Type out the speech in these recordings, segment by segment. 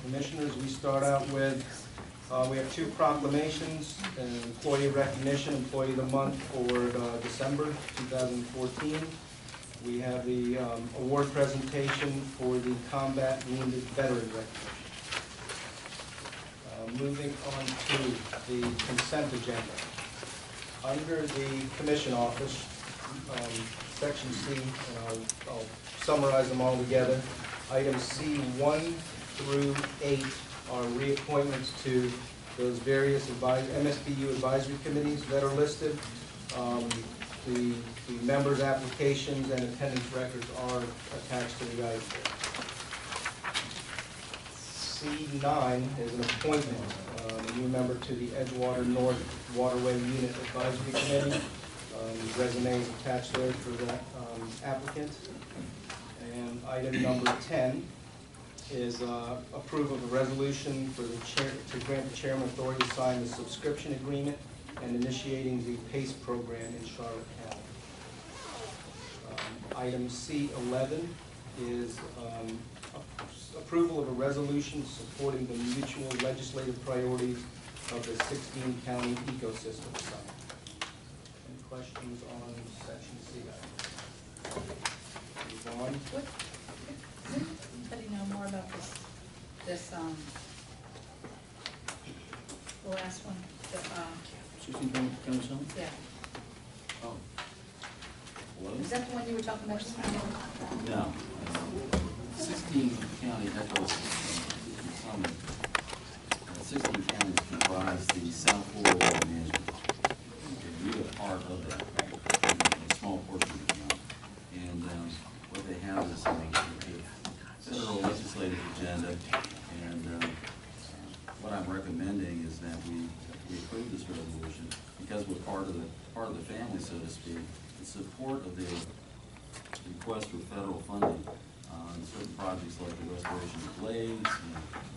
Commissioners. We start out with, we have two proclamations, an employee recognition, Employee of the Month for December 2014. We have the award presentation for the Combat Wounded Veteran recognition. Moving on to the consent agenda. Under the Commission Office, Section C, and I'll summarize them all together. Items C1 through 8 are reappointments to those various MSBU advisory committees that are listed. The members' applications and attendance records are attached to the item. C9 is an appointment, a new member to the Edgewater North Waterway Unit Advisory Committee. Resume is attached there for that applicant. And item number 10 is approval of a resolution for the chair to grant the chairman authority to sign the subscription agreement and initiating the PACE program in Charlotte County. Item C11 is approval of a resolution supporting the mutual legislative priorities of the 16-county ecosystem summit. Any questions on section C? Move on. Does anybody know more about this the last one? 16 county summit? Yeah. Oh. Is that the one you were talking about? No. 16 county ecosystem summit. 16 counties comprise the South Florida Water Management. We are part of that, a small portion of the county. And what they have is a federal legislative agenda. And what I'm recommending is that we approve this resolution because we're part of the family, so to speak, in support of the request for federal funding on certain projects like the restoration of lakes,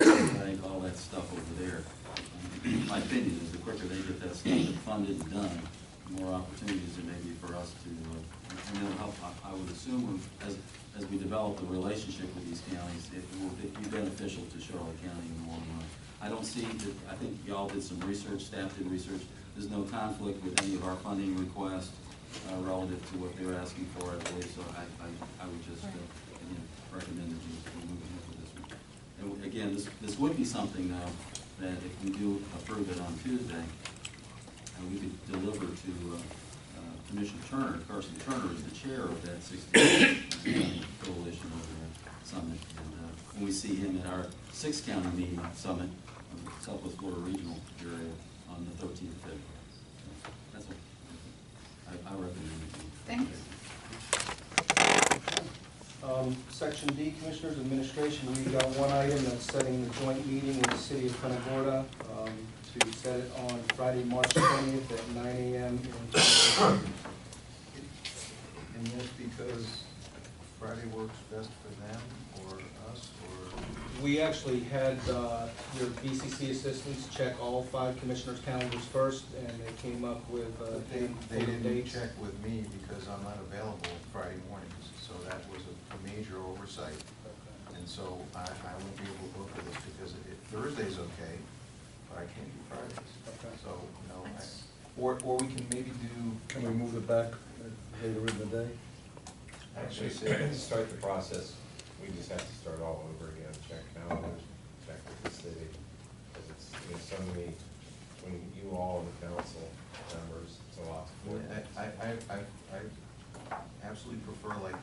and all that stuff over there. My opinion is the quicker they get that stuff funded and done, the more opportunities there may be for us to, and it'll help, I would assume, as we develop the relationship with these counties, it will be beneficial to Charlotte County in the long run. I don't see that, I think y'all did some research, staff did research, there's no conflict with any of our funding requests relative to what they're asking for, I believe, so I would just recommend that you move ahead with this one. And again, this would be something though that if we do approve it on Tuesday, we could deliver to Commissioner Turner. Carson Turner is the chair of that 16 coalition over the summit, and when we see him at our 6-county meeting summit, Southwest Florida Regional area on the 13th of February. That's what I recommend it. Thank you. Section D, Commissioners, Administration, we've got one item that's setting the joint meeting with the City of Punta Gorda to set it on Friday, March 20th at 9 a.m. And that's because Friday works best for them or us, or? We actually had your BCC assistants check all 5 commissioners' calendars first, and they came up with They didn't dates. check with me because I'm not available Friday mornings, so that was a major oversight. And so I won't be able to book for this because Thursday's okay, but I can't do Fridays. Okay. So, no, or we can maybe do. Can we move it back later in the day? Actually, to start the process, we just have to start all over again, check calendars, check with the city, because it's, so many, when you all in the council members, it's a lot to coordinate. I absolutely prefer, like,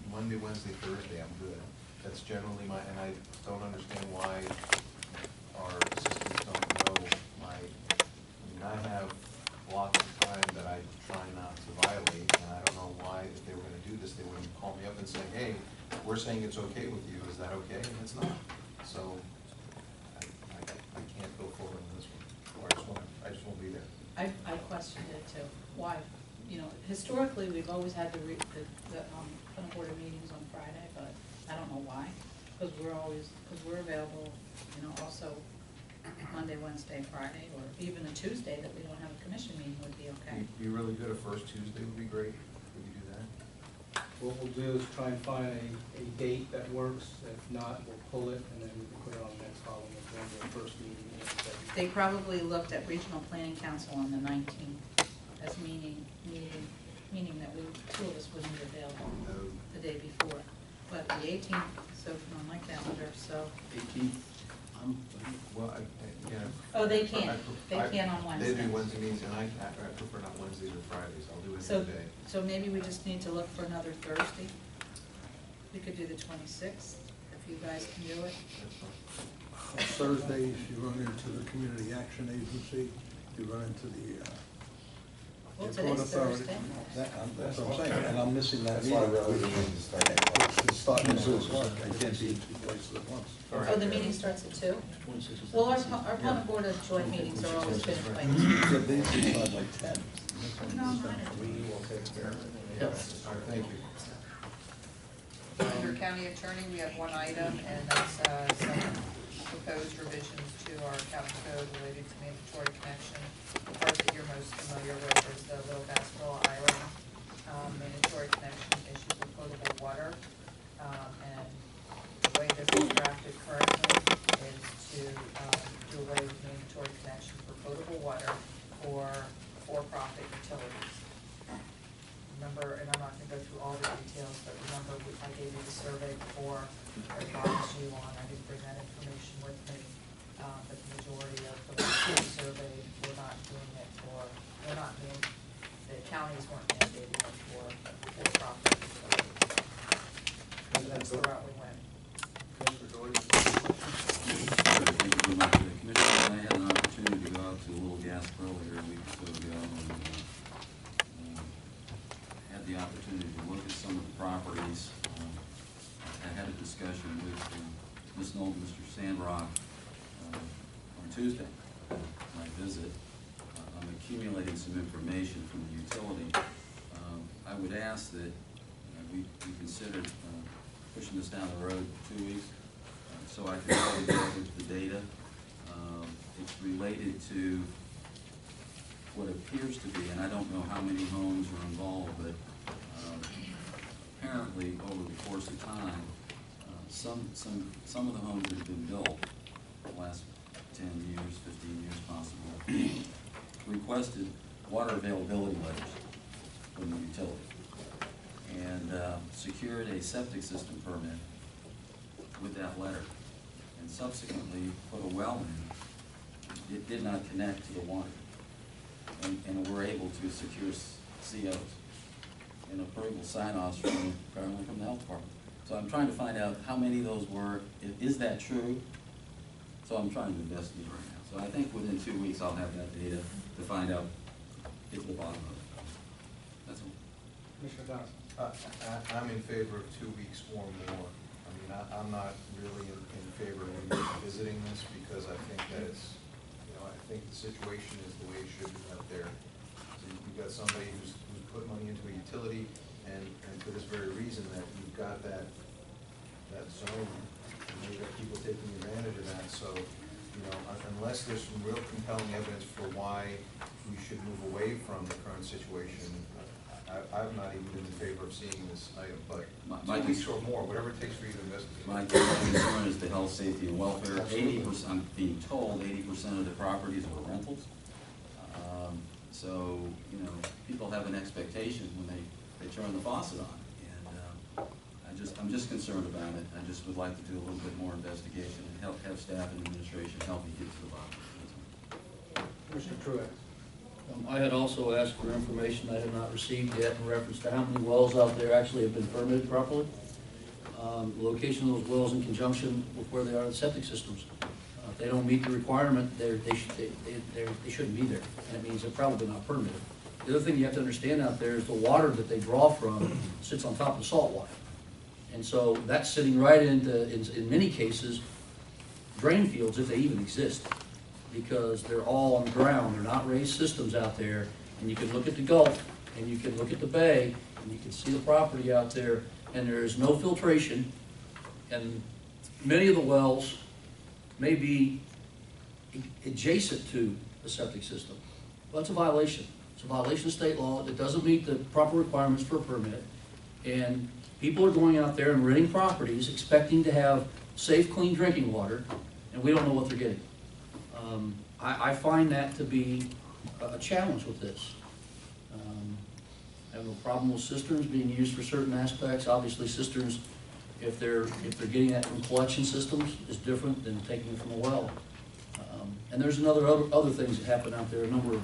Monday, Wednesday, Thursday, I'm good. That's generally and I don't understand why our assistants don't know I have blocks of time that I try not to violate, and I don't know why, if they were gonna do this, they wouldn't call me up and say, hey, we're saying it's okay with you, is that okay? And it's not. So, I can't go forward on this one, or I just won't be there. I questioned it too. Why? Historically, we've always had the Punta Gorda meetings on Friday, but I don't know why. Because we're available, also Monday, Wednesday, Friday, or even a Tuesday that we don't have a commission meeting would be okay. Be really good. A first Tuesday would be great. Could you do that? what we'll do is try and find a date that works. If not, we'll pull it, and then we can put it on the next following agenda, the first meeting in February. They probably looked at Regional Planning Council on the 19th as meaning that two of us wouldn't be available the day before. But the 18th, so on my calendar, so, 18th, Well, again. oh, they can on They Wednesday. do Wednesday meetings, and I prefer not Wednesdays or Fridays, I'll do it So, any day. so maybe we just need to look for another Thursday. We could do the 26th, if you guys can do it. That's fine. On Thursdays, you run into the Community Action Agency, you run into the Well, Airport today's Authority. Thursday. That's what I'm saying, and I'm missing that That's why I meeting. really need to start. It's starting at 2 o'clock, I can't be in two places at once. Oh, the meeting starts at 2? Well, our public board of joint meetings are always finished by 2. Yeah, they start like 10. No, mine are We will take care of it. Yes. All right, thank you. Under county attorney, we have one item, and that's some proposed revisions to our county code related to mandatory connection. The part that you're most familiar with is the Little Baskerville Island mandatory connection issue for potable water. And the way this is drafted currently is to do away with mandatory connection for potable water for for-profit utilities. Remember, and I'm not gonna go through all the details, but remember, I gave you the survey before, I advised you on, I didn't bring that information with me, but the majority of the ones that surveyed were not doing it for, they're not doing, the counties weren't mandating it for-profit utilities. That's the route we went. Commissioner Doherty? Thank you very much. The Commissioner and I had an opportunity to go out to Little Gas earlier a week or so ago, and had the opportunity to look at some of the properties. I had a discussion with Ms. Knoll and Mr. Sandrock on Tuesday, my visit. I'm accumulating some information from the utility. I would ask that we consider pushing this down the road 2 weeks, so I can really go into the data. It's related to what appears to be, and I don't know how many homes are involved, but apparently over the course of time, some of the homes that have been built the last 10 years, 15 years possibly, requested water availability letters from the utility and secured a septic system permit with that letter, and subsequently put a well in. It did not connect to the water, and were able to secure COs and approval sign-offs apparently from the health department. So I'm trying to find out how many of those were, is that true? So I'm trying to investigate right now. So I think within 2 weeks I'll have that data to find out, get to the bottom of it. That's all. Commissioner Johnson? I'm in favor of 2 weeks or more. I mean, I'm not really in favor of revisiting this, because I think that it's, I think the situation is the way it should be out there. So you've got somebody who's put money into a utility, and for this very reason, that you've got that zone, and you've got people taking advantage of that. So, unless there's some real compelling evidence for why we should move away from the current situation, I'm not even in favor of seeing this item, but My 2 weeks or more, whatever it takes for you to investigate. My concern is the health, safety, and welfare. 80%, I'm being told 80% of the properties are rentals. So, people have an expectation when they turn the faucet on. And I'm just concerned about it. I just would like to do a little bit more investigation and have staff and administration help me get to the bottom of it. Commissioner Truax? I had also asked for information I have not received yet in reference to how many wells out there actually have been permitted properly. The location of those wells in conjunction with where they are in septic systems. If they don't meet the requirement, they shouldn't be there, and it means they're probably not permitted. The other thing you have to understand out there is the water that they draw from sits on top of the salt water. And so that's sitting right into, in many cases, drain fields, if they even exist, because they're all on the ground. They're not raised systems out there. And you can look at the Gulf, and you can look at the bay, and you can see the property out there, and there is no filtration. And many of the wells may be adjacent to the septic system. Well, that's a violation. It's a violation of state law. It doesn't meet the proper requirements for a permit. And people are going out there and renting properties expecting to have safe, clean drinking water, and we don't know what they're getting. I find that to be a challenge with this. I have no problem with cisterns being used for certain aspects. Obviously cisterns, if they're getting that from collection systems, is different than taking it from a well. And there's other things that happen out there, a number of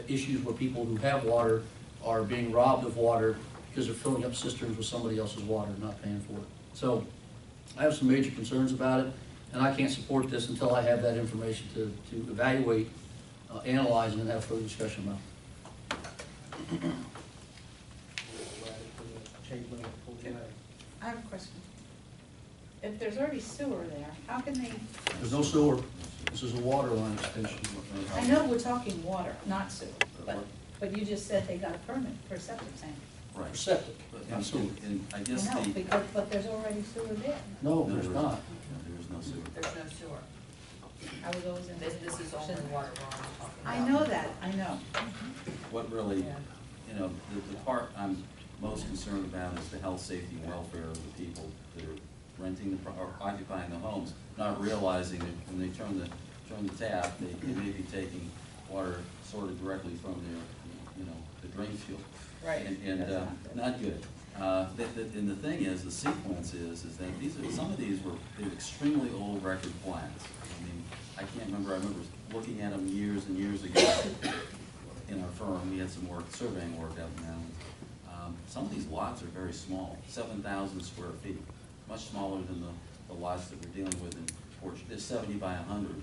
issues where people who have water are being robbed of water because they're filling up cisterns with somebody else's water and not paying for it. So I have some major concerns about it, and I can't support this until I have that information to evaluate, analyze, and have further discussion about. I have a question. If there's already sewer there, how can they, There's no sewer. This is a water line extension. I know we're talking water, not sewer, but you just said they got a permit for a septic tank. Right. Septic, But- not sewer. And I I guess know, the. but there's already sewer there. No, No, there's there not. isn't. There is no sewer. There's no sewer. I was always in. This is only water we're only talking about. I know that, I know. What really, Yeah. you know, the part I'm most concerned about is the health, safety, and welfare of the people that are renting or occupying the homes, not realizing that when they turn the tap, they may be taking water sort of directly from their, you know, the drain field. Right. And That's not good. And the thing is, the sequence is that some of these they're extremely old record plans. I mean, I can't remember, I remember looking at them years and years ago in our firm. We had some surveying work out now. Some of these lots are very small, 7,000 square feet, much smaller than the lots that we're dealing with in Port. They're 70 by 100.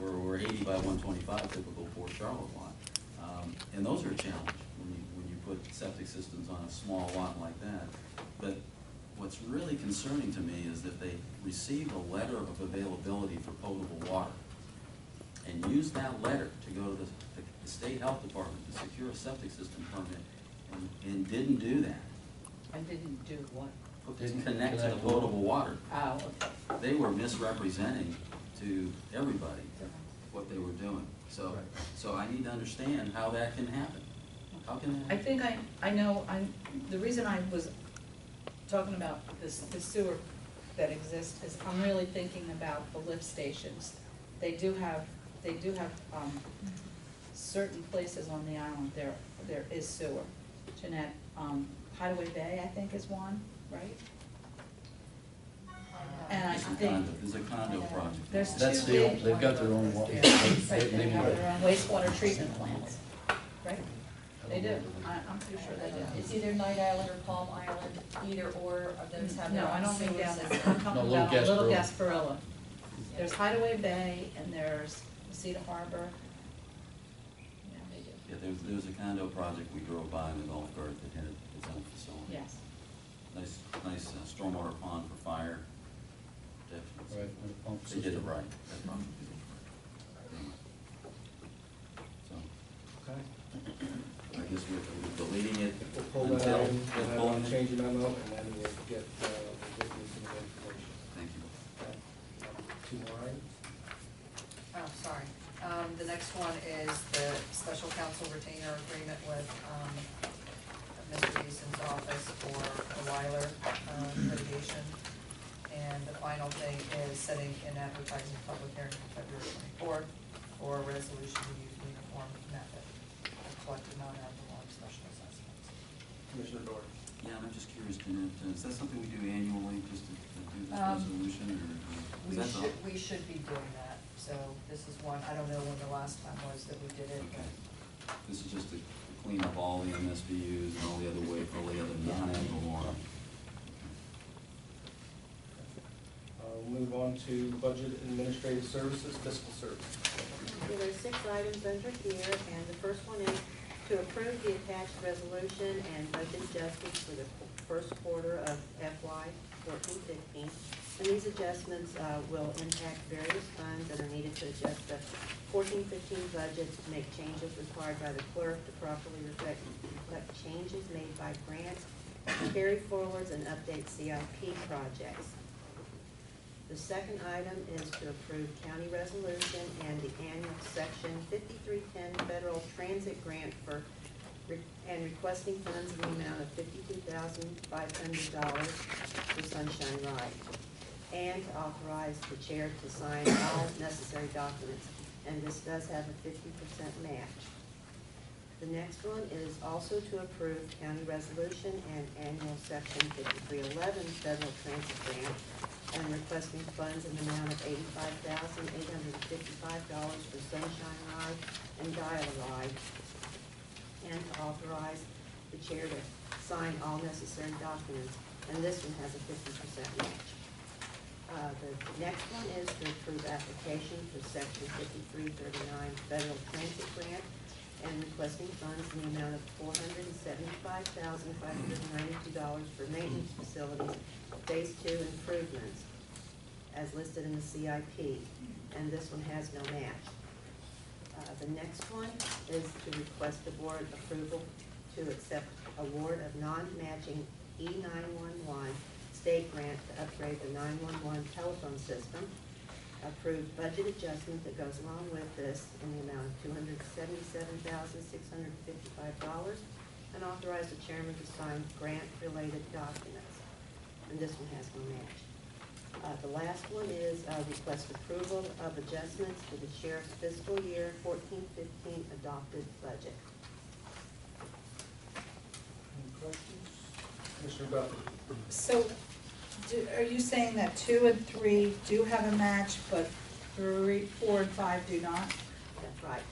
We're 80 by 125, typical Port Charlotte lot. And those are a challenge when you put septic systems on a small lot like that. But what's really concerning to me is that they received a letter of availability for potable water and used that letter to go to the state health department to secure a septic system permit and didn't do that. I didn't do what? Didn't connect to the potable water. Oh, okay. They were misrepresenting to everybody what they were doing. So I need to understand how that can happen. How can that I happen? think I know, the reason I was talking about the sewer that exists is I'm really thinking about the lift stations. They do have certain places on the island, there is sewer. Jeanette, Hideaway Bay, I think, is one, right? And I think, There's a condo project. There's That's two the, big- they've got their own water. right, they have their own wastewater treatment plants, right? They do, I'm pretty sure they do. It's either Night Island or Palm Island, either or of those have their No, I own don't think sewer down there, system. I'm No, talking Little about Little Gasparilla. Gasparilla. There's Hideaway Bay and there's Cedar Harbor. Yeah, they do, Yeah, there's a condo project we drove by in the Gulf Guard that had its own facility. yes. Nice stormwater pond for fire protection. Right, with a pump They did it system. right. That project did it right. So, Okay. I guess we're deleting it We'll pull that until, out, we're and pulling it. change the memo, and then we'll get some information. Thank you. Okay. Two more items? Oh, sorry. The next one is the special counsel retainer agreement with, Mr. Easton's office for the Weiler, litigation. And the final thing is setting an advertising public hearing for February 24th for a resolution to use uniform method of collecting non-ad valorem special assessments. Commissioner Dory? Yeah, I'm just curious, is that something we do annually, just to do this resolution, or? is that the- We should be doing that, so this is one, I don't know when the last time was that we did it, Okay. This is just to clean up all the MSBU's and all the other non-ad valorem. We'll move on to budget administrative services, fiscal services. There are 6 items under here, and the first one is to approve the attached resolution and budget adjustments for the first quarter of FY 14-15. And these adjustments will impact various funds that are needed to adjust the 14-15 budget, to make changes required by the clerk to properly reflect changes made by grants, carry forwards, and update CIP projects. The second item is to approve county resolution and the annual section 5310 federal transit grant for and requesting funds in the amount of $52,500 for Sunshine Ride, and to authorize the chair to sign all necessary documents, and this does have a 50% match. The next one is also to approve county resolution and annual section 5311 federal transit grant, and requesting funds in the amount of $85,855 for Sunshine Ride and Dial Ride, and to authorize the chair to sign all necessary documents, and this one has a 50% match. The next one is to approve application for section 5339 federal transit grant, and requesting funds in the amount of $475,592 for maintenance facilities, phase 2 improvements, as listed in the CIP, and this one has no match. The next one is to request the board approval to accept award of non-matching E911 state grant to upgrade the 911 telephone system. Approved budget adjustment that goes along with this in the amount of $277,655, and authorize the chairman to sign grant-related documents. And this one has no match. The last one is request approval of adjustments to the sheriff's fiscal year 14-15 adopted budget. Any questions? Commissioner Buckley? So, are you saying that 2 and 3 do have a match, but 3, 4, and 5 do not? That's right.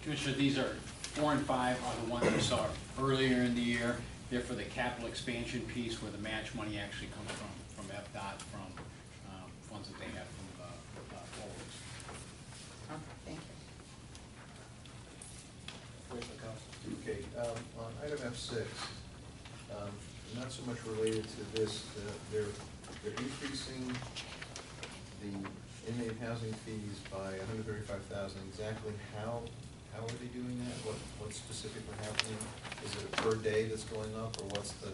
Commissioner, these are 4 and 5 are the ones you saw earlier in the year. They're for the capital expansion piece where the match money actually comes from FDOT, from funds that they have from forwards. Okay, thank you. Okay, on item F6, not so much related to this, they're increasing the inmate housing fees by $135,000. Exactly how are they doing that? What's specifically happening? Is it a per day that's going up, or what's the?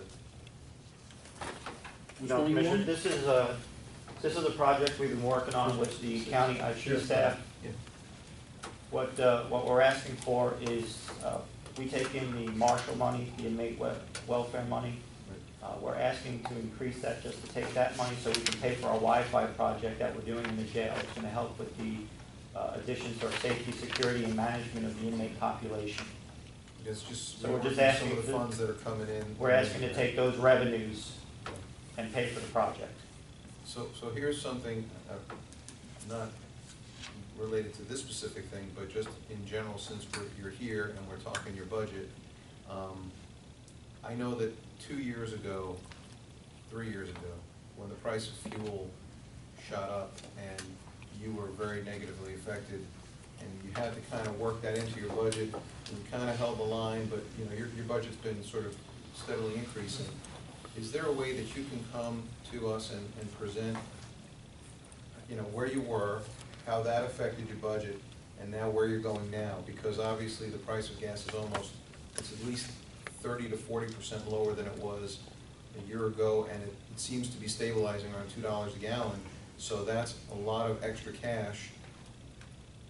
Which No, one you Commissioner, want? this is a project we've been working on with the county IT staff. Yeah. What we're asking for is, we take in the Marshall money, the inmate welfare money. We're asking to increase that just to take that money so we can pay for our Wi-Fi project that we're doing in the jail. It's gonna help with the additions to our safety, security, and management of the inmate population. It's just, So we're just some asking of the to- funds that are coming in. We're asking to take those revenues and pay for the project. So here's something, not related to this specific thing, but just in general, since you're here and we're talking your budget. I know that 2 years ago, 3 years ago, when the price of fuel shot up and you were very negatively affected, and you had to kind of work that into your budget, and you kind of held the line, but you know, your budget's been sort of steadily increasing. Is there a way that you can come to us and present, you know, where you were, how that affected your budget, and now where you're going now? Because obviously the price of gas is it's at least 30 to 40% lower than it was a year ago, and it seems to be stabilizing around $2 a gallon. So that's a lot of extra cash.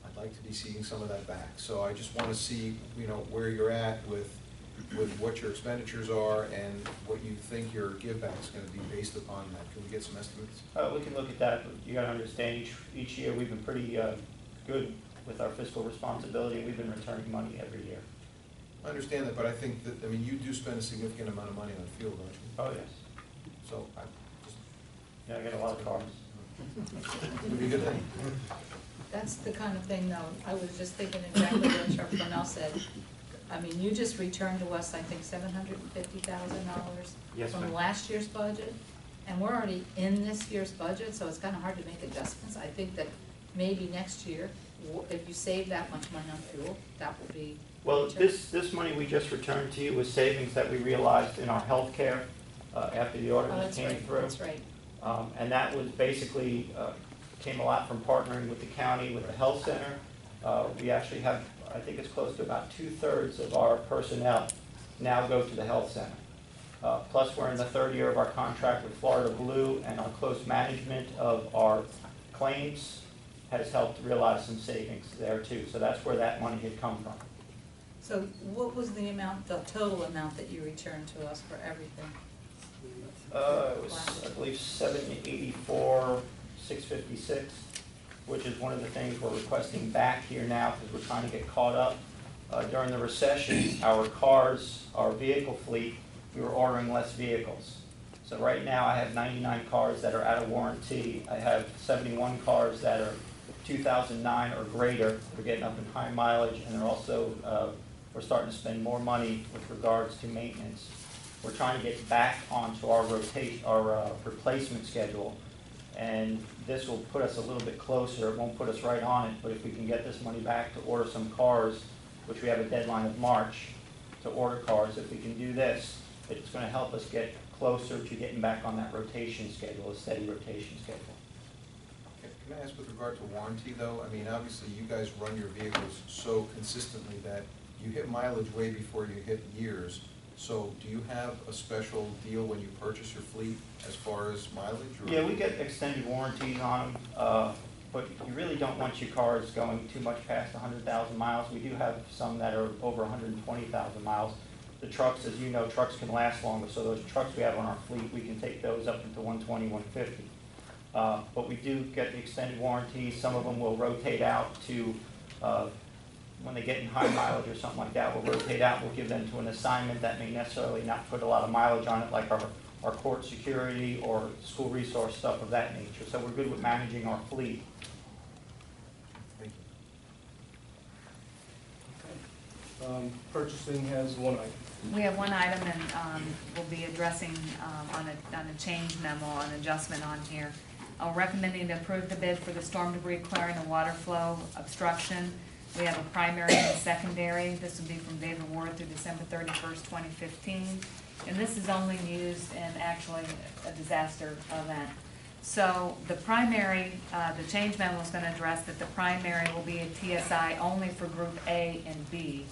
I'd like to be seeing some of that back. So I just want to see, you know, where you're at with what your expenditures are and what you think your give back is going to be based upon that. Can we get some estimates? We can look at that, but you gotta understand, each year we've been pretty good with our fiscal responsibility. We've been returning money every year. I understand that, but I think that, I mean, you do spend a significant amount of money on fuel, don't you? Oh, yes. So I just, Yeah, I get a lot of cars. would be a good thing. That's the kind of thing, though, I was just thinking exactly what Chuck Brunel said. I mean, you just returned to us, I think, $750,000 Yes, from ma'am. last year's budget, and we're already in this year's budget, so it's kind of hard to make adjustments. I think that maybe next year, if you save that much money on fuel, that will be. Well, this money we just returned to you was savings that we realized in our health care after the Oh, ordinance that's came right, through. that's right. And that was basically, came a lot from partnering with the county, with the health center. We actually have, I think it's close to about 2/3 of our personnel now go to the health center. Plus, we're in the 3rd year of our contract with Florida Blue, and our close management of our claims has helped realize some savings there too. So that's where that money had come from. So what was the amount, the total amount that you returned to us for everything? It was, I believe, $784,656, which is one of the things we're requesting back here now because we're trying to get caught up. During the recession, our vehicle fleet, we were ordering less vehicles. So right now, I have 99 cars that are out of warranty. I have 71 cars that are 2009 or greater. They're getting up in high mileage, and they're also, we're starting to spend more money with regards to maintenance. We're trying to get back onto our replacement schedule, and this will put us a little bit closer. It won't put us right on it, but if we can get this money back to order some cars, which we have a deadline of March to order cars, if we can do this, it's going to help us get closer to getting back on that rotation schedule, a steady rotation schedule. Can I ask with regard to warranty though? I mean, obviously you guys run your vehicles so consistently that you hit mileage way before you hit years. So do you have a special deal when you purchase your fleet as far as mileage? Or? Yeah, we get extended warranties on them, but you really don't want your cars going too much past 100,000 miles. We do have some that are over 120,000 miles. The trucks, as you know, trucks can last longer, so those trucks we have on our fleet, we can take those up into 120, 150. But we do get the extended warranties. Some of them will rotate out to, when they get in high mileage or something like that, we'll rotate out, we'll give them to an assignment that may necessarily not put a lot of mileage on it, like our court security or school resource, stuff of that nature. So we're good with managing our fleet. Thank you. Purchasing has one item. We have one item, and we'll be addressing on a change memo, an adjustment on here. Recommending to approve the bid for the storm debris clearing and water flow obstruction. We have a primary and a secondary. This will be from David Ward through December 31st, 2015. And this is only used in actually a disaster event. So the primary, the change memo is going to address that the primary will be a TSI only for Group A and B.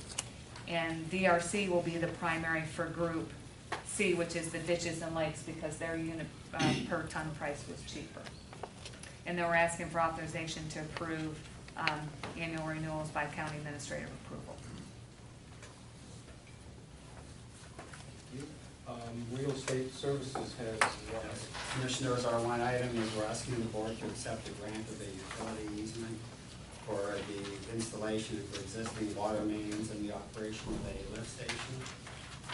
And DRC will be the primary for Group C, which is the ditches and lakes, because their unit per ton price was cheaper. And then we're asking for authorization to approve annual renewals by county administrative approval. Real estate services has one item. Commissioners, our line item is we're asking the board to accept a grant of a utility easement for the installation of existing water mains and the operation of a lift station.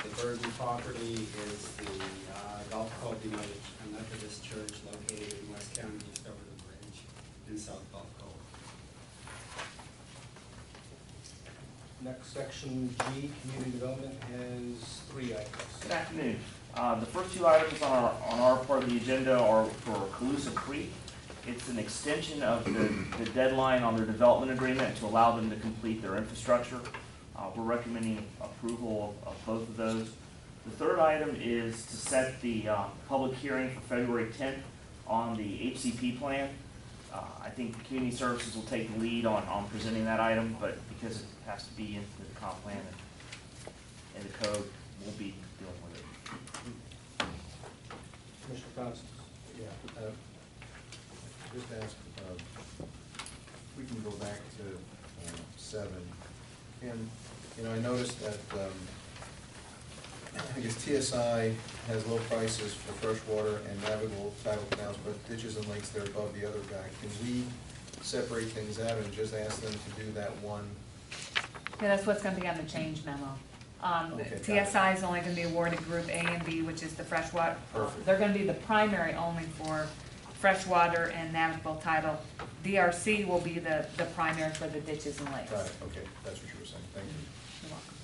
The Burden property is the Gulf Cove United Methodist Church located in West County, just over the bridge in South Gulf Cove. Next section, G, community development, has three items. Good afternoon. The first two items on our part of the agenda are for Calusa Creek. It's an extension of the deadline on their development agreement to allow them to complete their infrastructure. We're recommending approval of both of those. The third item is to set the public hearing for February 10th on the HCP plan. I think Community Services will take the lead on presenting that item, but because it has to be in the comp plan and the code, we'll be dealing with it. Commissioner Constance? Yeah. Just ask, if we can go back to 7. And, you know, I noticed that, I guess TSI has low prices for freshwater and navigable tidal canals, but ditches and lakes, they're above the other guy. Can we separate things out and just ask them to do that one? Yeah, that's what's going to be on the change memo. Okay, got TSI is only going to be awarded Group A and B, which is the freshwater. Perfect. They're going to be the primary only for freshwater and navigable tidal. DRC will be the primary for the ditches and lakes. Got it, okay, that's what you were saying, thank you. You're welcome.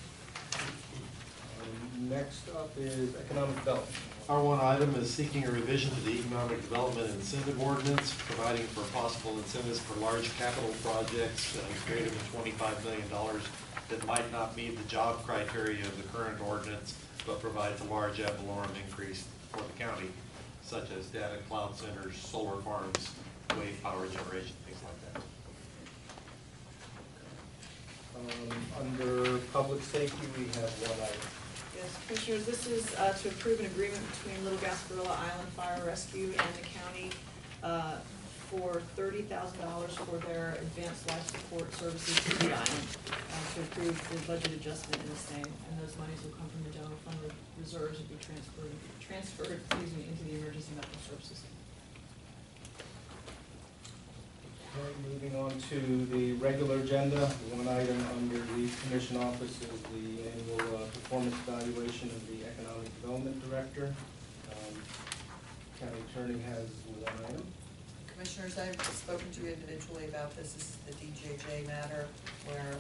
Next up is economic development. Our one item is seeking a revision to the Economic Development Incentive Ordinance, providing for possible incentives for large capital projects greater than $25 million that might not meet the job criteria of the current ordinance, but provides a large ad valorem increase for the county, such as data cloud centers, solar farms, wave power generation, things like that. Under public safety, we have one item. Yes, Commissioners, this is to approve an agreement between Little Gasparilla Island Fire Rescue and the county for $30,000 for their advanced life support services to the island, to approve the budget adjustment in the same, and those monies will come from the general fund reserves and be transferred, into the emergency medical services. Okay, moving on to the regular agenda, one item under the commission office is the annual performance evaluation of the economic development director. County attorney has one item. Commissioners, I've spoken to you individually about this. This is the DJJ matter where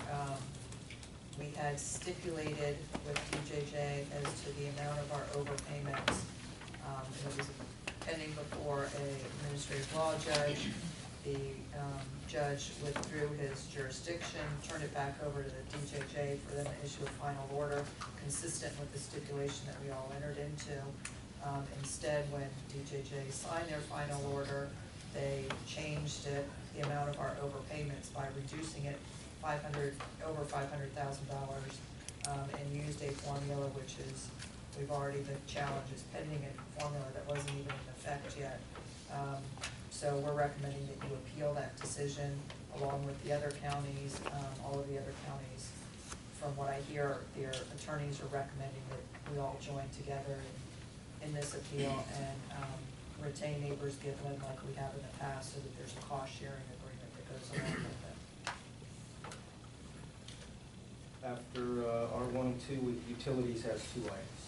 we had stipulated with DJJ as to the amount of our overpayments. It was pending before an administrative law judge. The judge withdrew his jurisdiction, turned it back over to the DJJ for them to issue a final order consistent with the stipulation that we all entered into. Instead, when DJJ signed their final order, they changed it, the amount of our overpayments by reducing it over $500,000, and used a formula which is, we've already been challenged as pending a formula that wasn't even in effect yet. So we're recommending that you appeal that decision along with the other counties, all of the other counties. From what I hear, their attorneys are recommending that we all join together in this appeal and retain Neighbors Giblin like we have in the past, so that there's a cost-sharing agreement that goes along with it. After R102 with utilities has two items.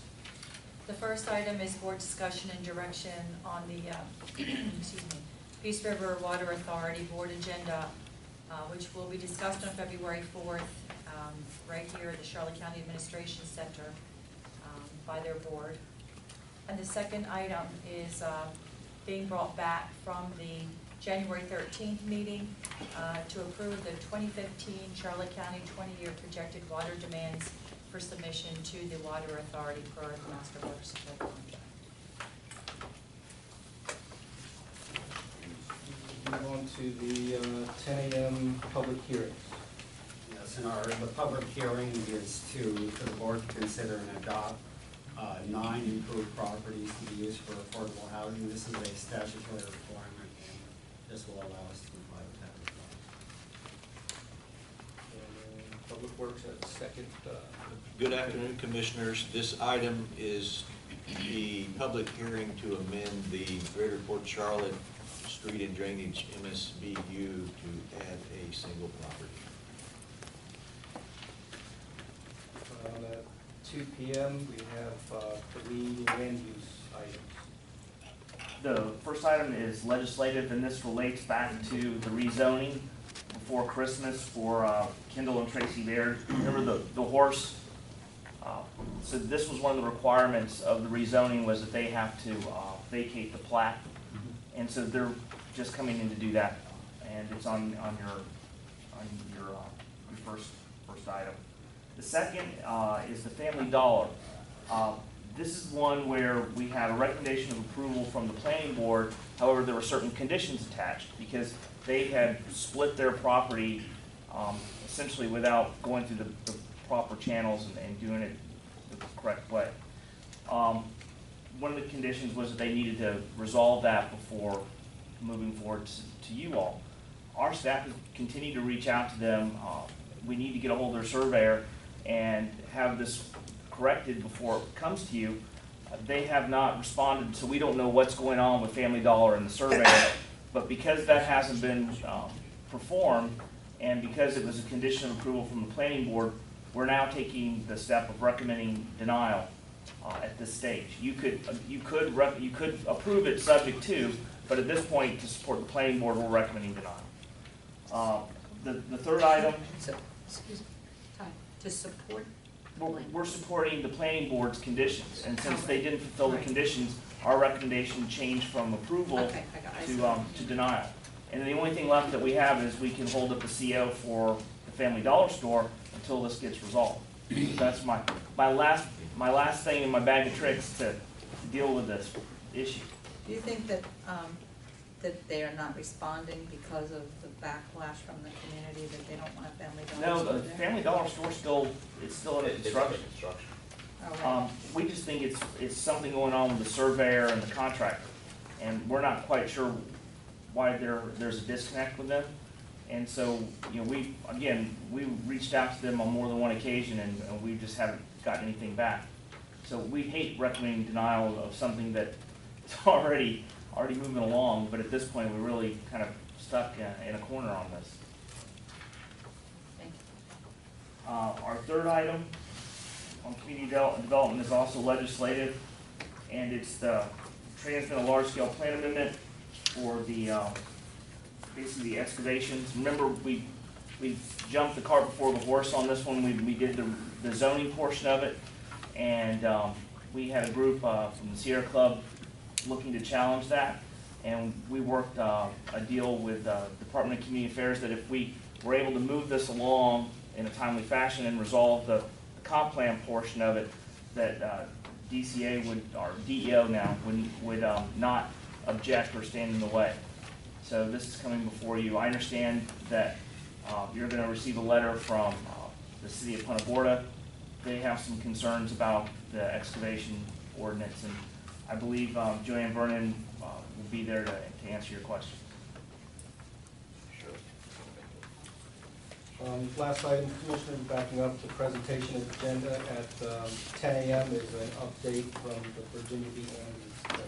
The first item is board discussion and direction on the, excuse me, Peace River Water Authority Board agenda, which will be discussed on February 4th, right here at the Charlotte County Administration Center by their board. And the second item is being brought back from the January 13th meeting to approve the 2015 Charlotte County 20-year projected water demands for submission to the Water Authority per the Master Water Supply Contract. Move on to the 10 a.m. public hearings. Yes, and the public hearing is for the board to consider and adopt 9 improved properties to be used for affordable housing. This is a statutory requirement, and this will allow us to comply with that requirement. And Public Works has a second. Good afternoon, Commissioners. This item is the public hearing to amend the Greater Port Charlotte Street and Drainage MSBU to add a single property. At 2 p.m. we have 3 land use items. The first item is legislative, and this relates back to the rezoning before Christmas for Kendall and Tracy Baird. Remember the horse? So this was one of the requirements of the rezoning, was that they have to vacate the plat. And so they're just coming in to do that, and it's on your first item. The second is the Family Dollar. This is one where we had a recommendation of approval from the planning board. However, there were certain conditions attached because they had split their property essentially without going through the proper channels and doing it the correct way. One of the conditions was that they needed to resolve that before moving forward to you all. Our staff has continued to reach out to them. We need to get a hold of their surveyor and have this corrected before it comes to you. They have not responded, so we don't know what's going on with Family Dollar and the surveyor. But because that hasn't been performed, and because it was a condition of approval from the planning board, we're now taking the step of recommending denial at this stage. You could approve it subject to, but at this point, to support the planning board, we're recommending denial. The third item. Excuse me, time, to support? We're supporting the planning board's conditions, and since they didn't fulfill the conditions, our recommendation changed from approval to denial. And the only thing left that we have is we can hold up the CO for the Family Dollar store until this gets resolved. That's my last thing in my bag of tricks to deal with this issue. Do you think that, that they are not responding because of the backlash from the community, that they don't want a Family Dollar store No, the there? Family Dollar store it's still under construction. Oh, right. We just think it's something going on with the surveyor and the contractor, and we're not quite sure there's a disconnect with them. And so, you know, we reached out to them on more than one occasion, and we just haven't gotten anything back. So we hate recommending denial of something that is already moving along, but at this point, we're really kind of stuck in a corner on this. Thank you. Our third item on community development is also legislative, and it's the transmit a large-scale plan amendment for the, basically the excavations. Remember, we jumped the cart before the horse on this one. We did the zoning portion of it, and we had a group from the Sierra Club looking to challenge that, and we worked a deal with Department of Community Affairs that if we were able to move this along in a timely fashion and resolve the comp plan portion of it, that DCA would, or DEO now, would not object or stand in the way. So this is coming before you. I understand that you're going to receive a letter from the city of Punta Gorda. They have some concerns about the excavation ordinance, and I believe Joanne Vernon will be there to answer your questions. Last item, Commissioner, backing up the presentation agenda at 10 a.m. is an update from the Virginia v. Andes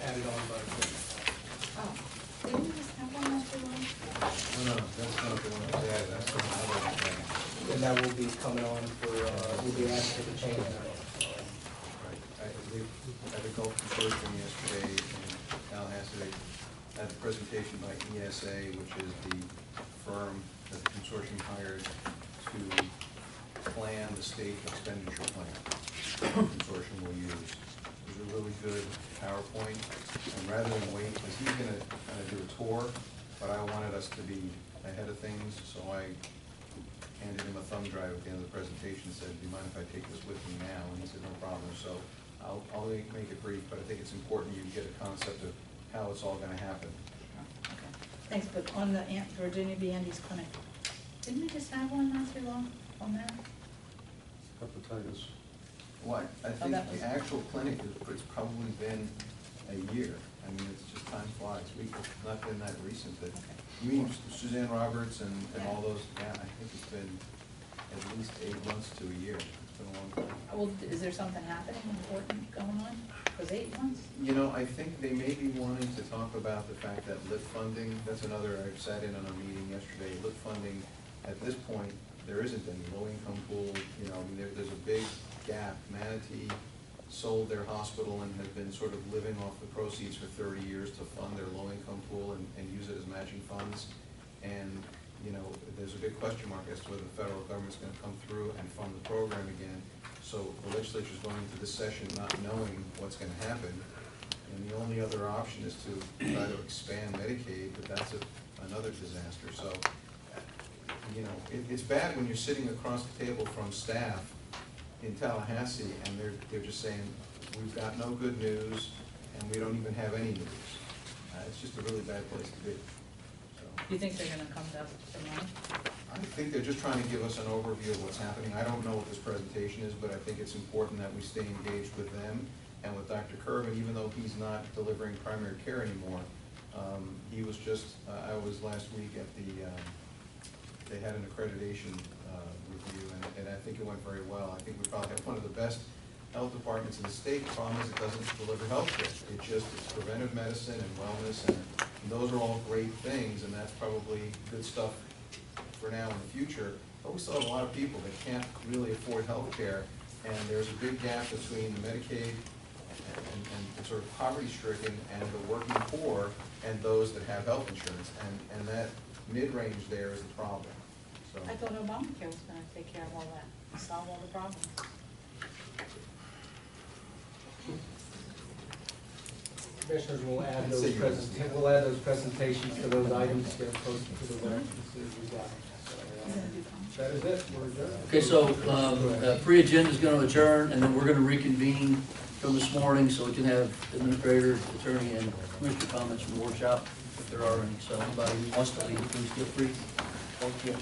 added on by the Oh, didn't we just have one after one? No, that's not the one that was added, that's the other thing. and that will be coming on for, will be asked for the change. Right, at the Gulf Consortium yesterday in Tallahassee, had a presentation by ESA, which is the firm that the consortium hired to plan the state expenditure plan the consortium will use. It was a really good PowerPoint, and rather than wait, because he's gonna kind of do a tour, but I wanted us to be ahead of things, so I handed him a thumb drive at the end of the presentation, said, do you mind if I take this with me now? And he said, no problem. So I'll make it brief, but I think it's important you get a concept of how it's all gonna happen. Okay. Thanks, but on the Virginia v. Andes Clinic, didn't we just have one not too long on that? Hepatitis. Well, I think that was- the actual clinic it's probably been a year. I mean, it's just time flies. It's not been that recent. That, you mean Suzanne Roberts and all those, yeah, I think it's been at least 8 months to a year. It's been a long time. Well, is there something happening important going on? Was 8 months? You know, I think they may be wanting to talk about the fact that LIT funding, that's another, I sat in on a meeting yesterday, LIT funding, at this point, there isn't any low-income pool, you know, I mean, there's a big gap. Manatee sold their hospital and have been sort of living off the proceeds for 30 years to fund their low-income pool and use it as matching funds. And, you know, there's a big question mark as to whether the federal government's gonna come through and fund the program again. So the legislature's going into this session not knowing what's gonna happen. And the only other option is to try to expand Medicaid, but that's another disaster. So, you know, it's bad when you're sitting across the table from staff in Tallahassee and they're just saying, we've got no good news and we don't even have any news. It's just a really bad place to be. So, Do you think they're gonna come to us for money? I think they're just trying to give us an overview of what's happening. I don't know what this presentation is, but I think it's important that we stay engaged with them and with Dr. Kervin, even though he's not delivering primary care anymore. He was just, I was last week at the, they had an accreditation review, and I think it went very well. I think we probably have one of the best health departments in the state. The problem is it doesn't deliver health care. It's preventive medicine and wellness, and those are all great things, and that's probably good stuff for now in the future. But we still have a lot of people that can't really afford health care, and there's a big gap between the Medicaid and sort of poverty-stricken and the working poor and those that have health insurance, and that mid-range there is the problem. So I thought Obamacare was gonna take care of all that, solve all the problems. Commissioners, we'll add I'd those say you- we'll add those presentations to those items, get them posted to the web as soon as we got them. So, that is it, we're adjourned. Okay, so pre-agenda's gonna adjourn, and then we're gonna reconvene from this morning so we can have administrator, attorney, and commissioner comments from the workshop, if there are any. So anybody who wants to leave, please feel free. Thank you.